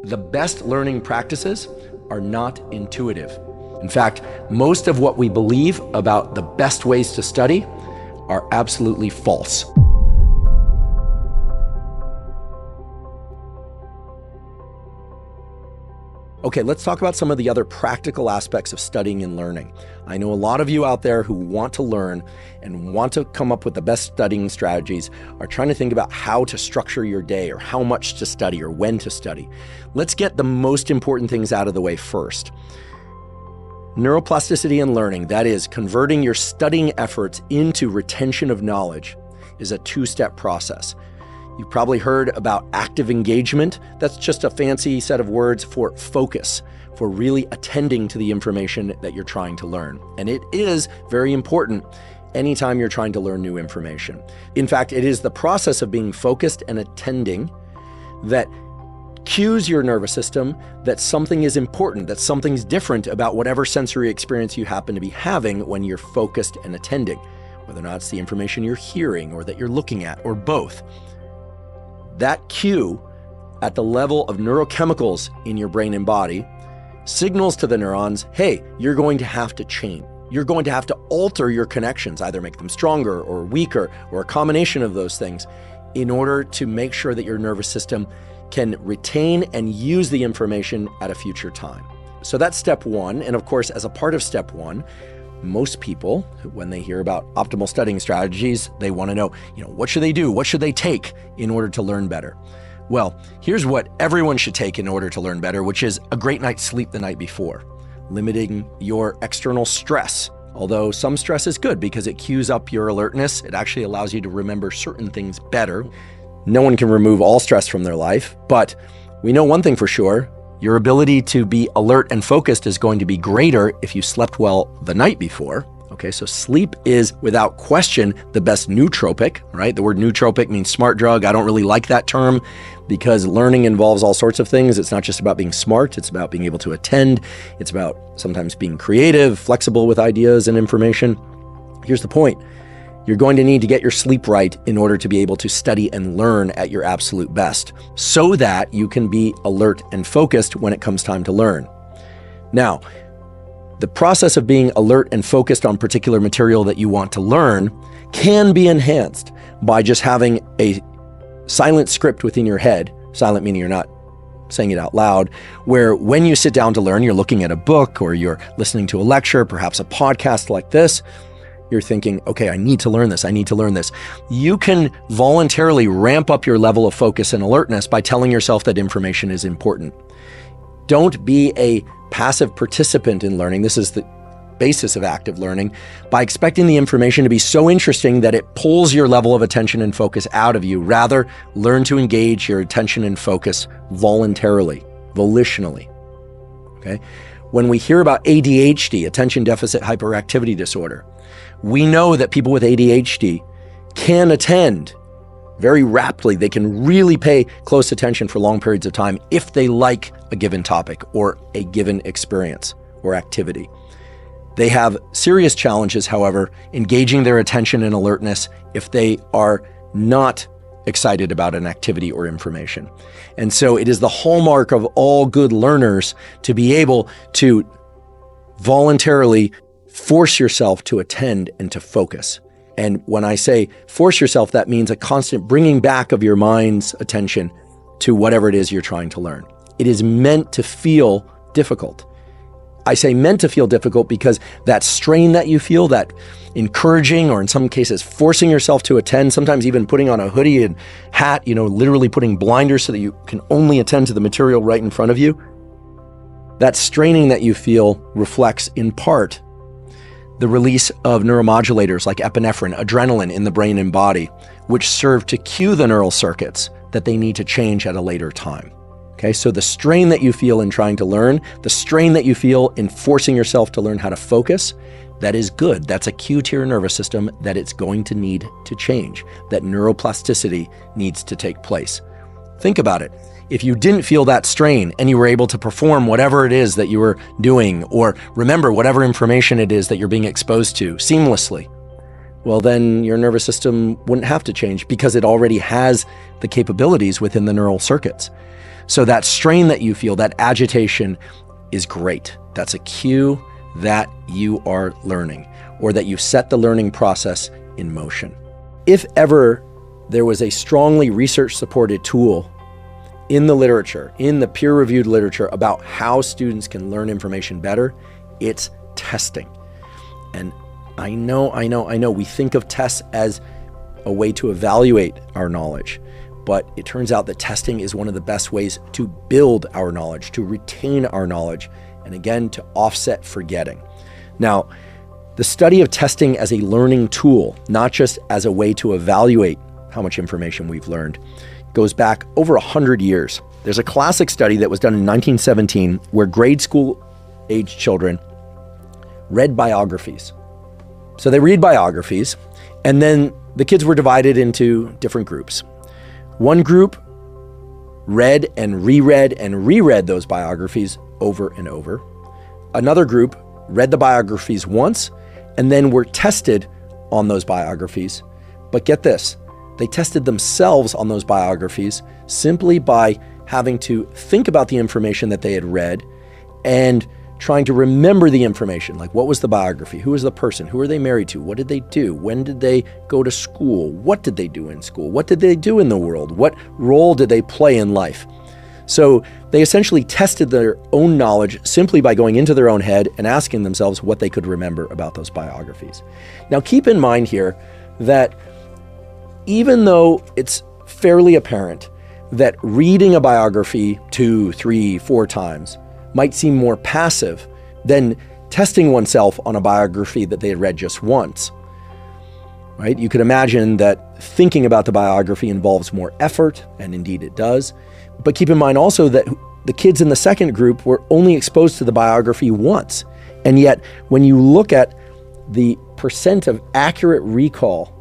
The best learning practices are not intuitive. In fact, most of what we believe about the best ways to study are absolutely false. Okay, let's talk about some of the other practical aspects of studying and learning. I know a lot of you out there who want to learn and want to come up with the best studying strategies are trying to think about how to structure your day or how much to study or when to study. Let's get the most important things out of the way first. Neuroplasticity and learning, that is, converting your studying efforts into retention of knowledge, is a two-step process. You've probably heard about active engagement. That's just a fancy set of words for focus, for really attending to the information that you're trying to learn. And it is very important anytime you're trying to learn new information. In fact, it is the process of being focused and attending that cues your nervous system that something is important, that something's different about whatever sensory experience you happen to be having when you're focused and attending, whether or not it's the information you're hearing or that you're looking at, or both. That cue at the level of neurochemicals in your brain and body signals to the neurons, hey, you're going to have to change. You're going to have to alter your connections, either make them stronger or weaker or a combination of those things in order to make sure that your nervous system can retain and use the information at a future time. So that's step one. And of course, as a part of step one, most people, when they hear about optimal studying strategies, they want to know, what should they do? What should they take in order to learn better? Well, here's what everyone should take in order to learn better, which is a great night's sleep the night before, limiting your external stress. Although some stress is good because it cues up your alertness, it actually allows you to remember certain things better. No one can remove all stress from their life, but we know one thing for sure. Your ability to be alert and focused is going to be greater if you slept well the night before. Okay, so sleep is without question the best nootropic, right? The word nootropic means smart drug. I don't really like that term because learning involves all sorts of things. It's not just about being smart. It's about being able to attend. It's about sometimes being creative, flexible with ideas and information. Here's the point. You're going to need to get your sleep right in order to be able to study and learn at your absolute best so that you can be alert and focused when it comes time to learn. Now, the process of being alert and focused on particular material that you want to learn can be enhanced by just having a silent script within your head, silent meaning you're not saying it out loud, where when you sit down to learn, you're looking at a book or you're listening to a lecture, perhaps a podcast like this, you're thinking, okay, I need to learn this. I need to learn this. You can voluntarily ramp up your level of focus and alertness by telling yourself that information is important. Don't be a passive participant in learning. This is the basis of active learning, by expecting the information to be so interesting that it pulls your level of attention and focus out of you. Rather, learn to engage your attention and focus voluntarily, volitionally. Okay? When we hear about ADHD, attention deficit hyperactivity disorder, we know that people with ADHD can attend very rapidly. They can really pay close attention for long periods of time if they like a given topic or a given experience or activity. They have serious challenges, however, engaging their attention and alertness if they are not excited about an activity or information. And so it is the hallmark of all good learners to be able to voluntarily force yourself to attend and to focus. And when I say force yourself, that means a constant bringing back of your mind's attention to whatever it is you're trying to learn. It is meant to feel difficult. I say meant to feel difficult because that strain that you feel, that encouraging, or in some cases forcing yourself to attend, sometimes even putting on a hoodie and hat, literally putting blinders so that you can only attend to the material right in front of you. That straining that you feel reflects in part the release of neuromodulators like epinephrine, adrenaline in the brain and body, which serve to cue the neural circuits that they need to change at a later time. Okay, so the strain that you feel in trying to learn, the strain that you feel in forcing yourself to learn how to focus, that is good. That's a cue to your nervous system that it's going to need to change, that neuroplasticity needs to take place. Think about it. If you didn't feel that strain and you were able to perform whatever it is that you were doing or remember whatever information it is that you're being exposed to seamlessly, well, then your nervous system wouldn't have to change because it already has the capabilities within the neural circuits. So that strain that you feel, that agitation, is great. That's a cue that you are learning, or that you've set the learning process in motion. If ever there was a strongly research-supported tool in the literature, in the peer-reviewed literature, about how students can learn information better, it's testing. And I know, we think of tests as a way to evaluate our knowledge, but it turns out that testing is one of the best ways to build our knowledge, to retain our knowledge, and again, to offset forgetting. Now, the study of testing as a learning tool, not just as a way to evaluate how much information we've learned, goes back over 100 years. There's a classic study that was done in 1917 where grade school age children read biographies. So they read biographies, and then the kids were divided into different groups. One group read and reread those biographies over and over. Another group read the biographies once and then were tested on those biographies. But get this, they tested themselves on those biographies simply by having to think about the information that they had read and trying to remember the information, like what was the biography, who was the person, who are they married to, what did they do, when did they go to school, what did they do in school, what did they do in the world, what role did they play in life. So they essentially tested their own knowledge simply by going into their own head and asking themselves what they could remember about those biographies. Now keep in mind here that even though it's fairly apparent that reading a biography 2, 3, 4 times might seem more passive than testing oneself on a biography that they had read just once, right? You could imagine that thinking about the biography involves more effort, and indeed it does. But keep in mind also that the kids in the second group were only exposed to the biography once. And yet, when you look at the percent of accurate recall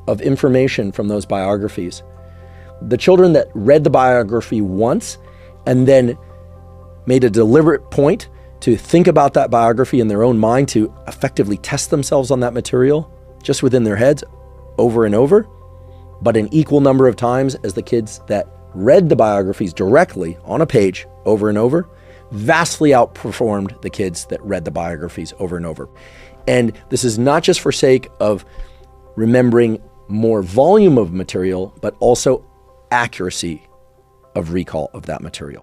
of information from those biographies, the children that read the biography once and then made a deliberate point to think about that biography in their own mind, to effectively test themselves on that material just within their heads over and over, but an equal number of times as the kids that read the biographies directly on a page over and over, vastly outperformed the kids that read the biographies over and over. And this is not just for sake of remembering more volume of material, but also accuracy of recall of that material.